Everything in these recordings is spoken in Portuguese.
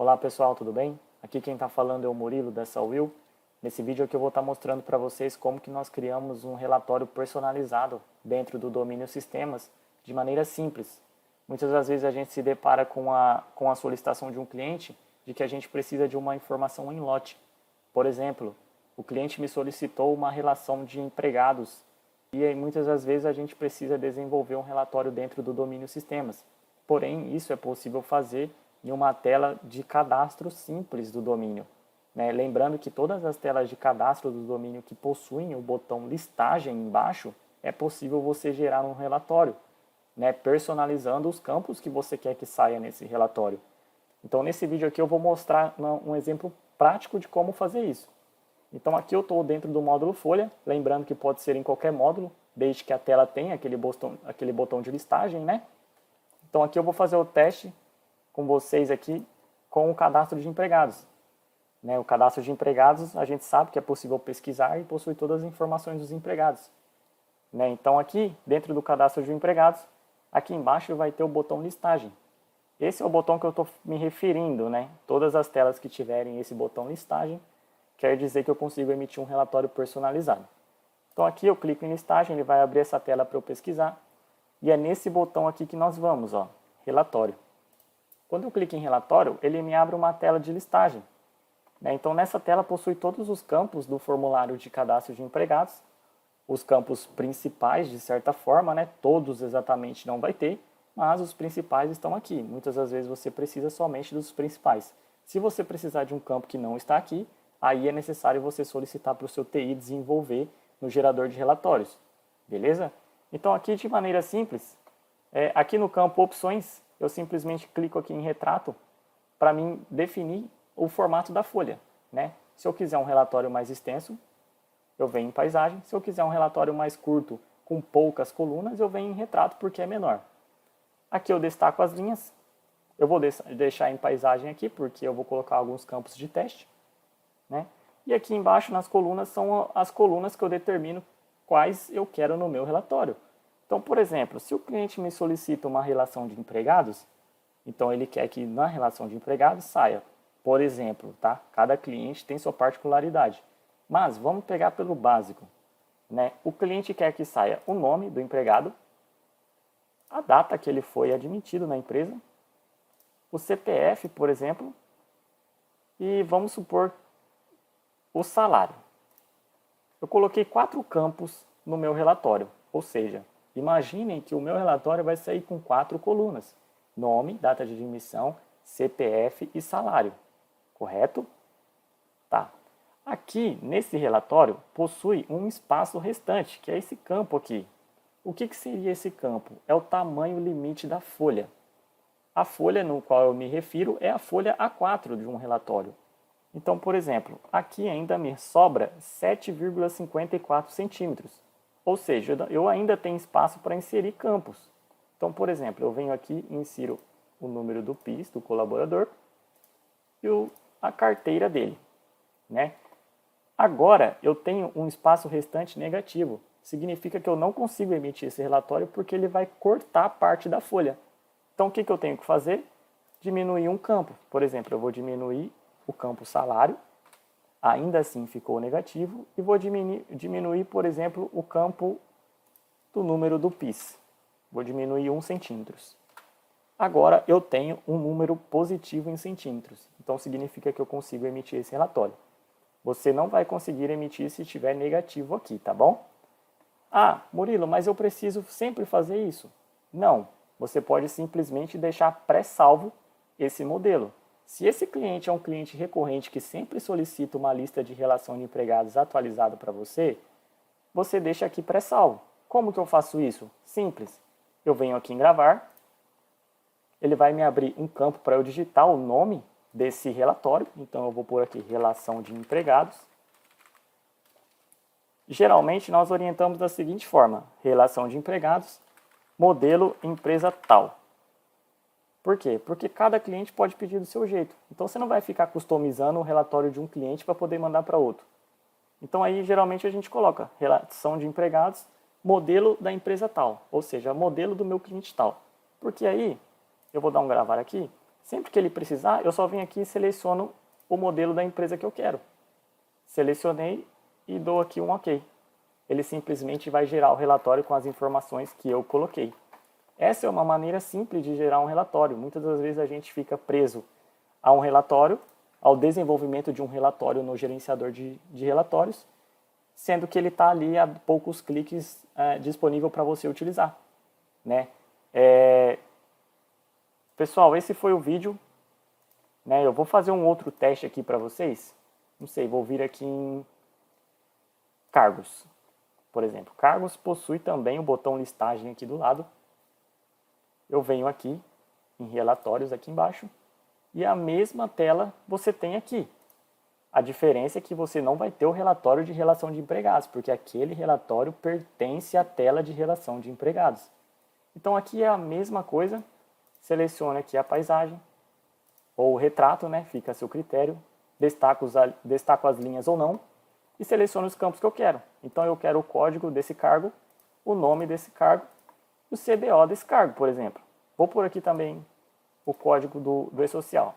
Olá pessoal, tudo bem? Aqui quem está falando é o Murilo da Will. Nesse vídeo aqui eu vou estar mostrando para vocês como que nós criamos um relatório personalizado dentro do domínio sistemas de maneira simples. Muitas das vezes a gente se depara com a solicitação de um cliente de que a gente precisa de uma informação em lote. Por exemplo, o cliente me solicitou uma relação de empregados e aí, muitas das vezes a gente precisa desenvolver um relatório dentro do domínio sistemas. Porém, isso é possível fazer em uma tela de cadastro simples do domínio. Lembrando que todas as telas de cadastro do domínio que possuem o botão listagem embaixo, é possível você gerar um relatório, personalizando os campos que você quer que saia nesse relatório. Então, nesse vídeo aqui eu vou mostrar um exemplo prático de como fazer isso. Então, aqui eu estou dentro do módulo folha, lembrando que pode ser em qualquer módulo, desde que a tela tenha aquele botão de listagem, Então, aqui eu vou fazer o teste com vocês aqui com o cadastro de empregados. O cadastro de empregados, a gente sabe que é possível pesquisar e possui todas as informações dos empregados. Então, aqui, dentro do cadastro de empregados, aqui embaixo vai ter o botão listagem. Esse é o botão que eu estou me referindo, Todas as telas que tiverem esse botão listagem, quer dizer que eu consigo emitir um relatório personalizado. Então, aqui eu clico em listagem, ele vai abrir essa tela para eu pesquisar. E é nesse botão aqui que nós vamos, relatório. Quando eu clico em relatório, ele me abre uma tela de listagem. Então, nessa tela possui todos os campos do formulário de cadastro de empregados, os campos principais, de certa forma, todos exatamente não vai ter, mas os principais estão aqui. Muitas das vezes você precisa somente dos principais. Se você precisar de um campo que não está aqui, aí é necessário você solicitar para o seu TI desenvolver no gerador de relatórios. Beleza? Então, aqui de maneira simples, aqui no campo opções, eu simplesmente clico aqui em retrato para mim definir o formato da folha. Se eu quiser um relatório mais extenso, eu venho em paisagem. Se eu quiser um relatório mais curto, com poucas colunas, eu venho em retrato porque é menor. Aqui eu destaco as linhas. Eu vou deixar em paisagem aqui porque eu vou colocar alguns campos de teste. E aqui embaixo nas colunas são as colunas que eu determino quais eu quero no meu relatório. Então, por exemplo, se o cliente me solicita uma relação de empregados, então ele quer que na relação de empregados saia, por exemplo, cada cliente tem sua particularidade. Mas vamos pegar pelo básico. O cliente quer que saia o nome do empregado, a data que ele foi admitido na empresa, o CPF, por exemplo, e vamos supor o salário. Eu coloquei 4 campos no meu relatório, ou seja, imaginem que o meu relatório vai sair com 4 colunas: nome, data de admissão, CPF e salário. Correto? Tá. Aqui, nesse relatório, possui um espaço restante, que é esse campo aqui. O que seria esse campo? É o tamanho limite da folha. A folha no qual eu me refiro é a folha A4 de um relatório. Então, por exemplo, aqui ainda me sobra 7,54 centímetros. Ou seja, eu ainda tenho espaço para inserir campos. Então, por exemplo, eu venho aqui e insiro o número do PIS, do colaborador, e a carteira dele. Agora, eu tenho um espaço restante negativo. Significa que eu não consigo emitir esse relatório porque ele vai cortar parte da folha. Então, o que eu tenho que fazer? Diminuir um campo. Por exemplo, eu vou diminuir o campo salário, ainda assim ficou negativo, e vou diminuir, por exemplo, o campo do número do PIS. Vou diminuir 1 centímetros. Agora eu tenho um número positivo em centímetros, então significa que eu consigo emitir esse relatório. Você não vai conseguir emitir se estiver negativo aqui, tá bom? Ah, Murilo, mas eu preciso sempre fazer isso? Não, você pode simplesmente deixar pré-salvo esse modelo. Se esse cliente é um cliente recorrente que sempre solicita uma lista de relação de empregados atualizada para você, você deixa aqui pré-salvo. Como que eu faço isso? Simples. Eu venho aqui em gravar, ele vai me abrir um campo para eu digitar o nome desse relatório. Então eu vou pôr aqui relação de empregados. Geralmente nós orientamos da seguinte forma: relação de empregados, modelo empresa tal. Por quê? Porque cada cliente pode pedir do seu jeito. Então você não vai ficar customizando o relatório de um cliente para poder mandar para outro. Então aí geralmente a gente coloca relação de empregados, modelo da empresa tal, ou seja, modelo do meu cliente tal. Porque aí, eu vou dar um gravar aqui, Sempre que ele precisar, eu só venho aqui e seleciono o modelo da empresa que eu quero. Selecionei e dou aqui um OK. Ele simplesmente vai gerar o relatório com as informações que eu coloquei. Essa é uma maneira simples de gerar um relatório. Muitas das vezes a gente fica preso a um relatório, ao desenvolvimento de um relatório no gerenciador de relatórios, sendo que ele está ali a poucos cliques disponível para você utilizar, né? Pessoal, esse foi o vídeo, né? Eu vou fazer um outro teste aqui para vocês. Não sei, vou vir aqui em cargos, por exemplo. Cargos possui também o botão listagem aqui do lado. Eu venho aqui em relatórios aqui embaixo e a mesma tela você tem aqui. A diferença é que você não vai ter o relatório de relação de empregados, porque aquele relatório pertence à tela de relação de empregados. Então aqui é a mesma coisa, selecione aqui a paisagem, ou o retrato, né? Fica a seu critério, destaco as linhas ou não, e seleciono os campos que eu quero. Então eu quero o código desse cargo, o nome desse cargo, o CBO desse cargo, por exemplo. Vou pôr aqui também o código do e-social.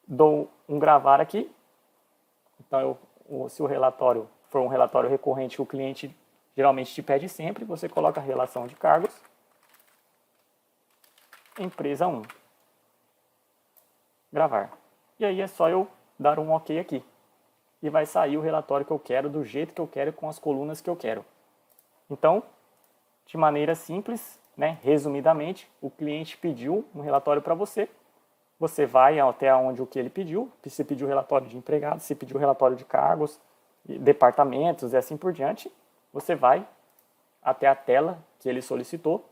Dou um gravar aqui. Então, se o relatório for um relatório recorrente que o cliente geralmente te pede sempre, você coloca a relação de cargos, empresa 1. Gravar. E aí é só eu dar um OK aqui. E vai sair o relatório que eu quero, do jeito que eu quero, com as colunas que eu quero. Então, de maneira simples, né, resumidamente, o cliente pediu um relatório para você. Você vai até onde o que ele pediu. Se pediu relatório de empregados, se pediu relatório de cargos, departamentos e assim por diante. Você vai até a tela que ele solicitou.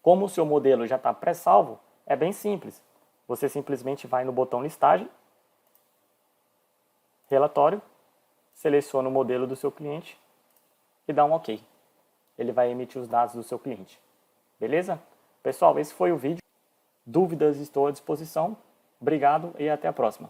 Como o seu modelo já está pré-salvo, é bem simples. Você simplesmente vai no botão listagem, relatório, seleciona o modelo do seu cliente e dá um OK. Ele vai emitir os dados do seu cliente. Beleza? Pessoal, esse foi o vídeo. Dúvidas, estou à disposição. Obrigado e até a próxima.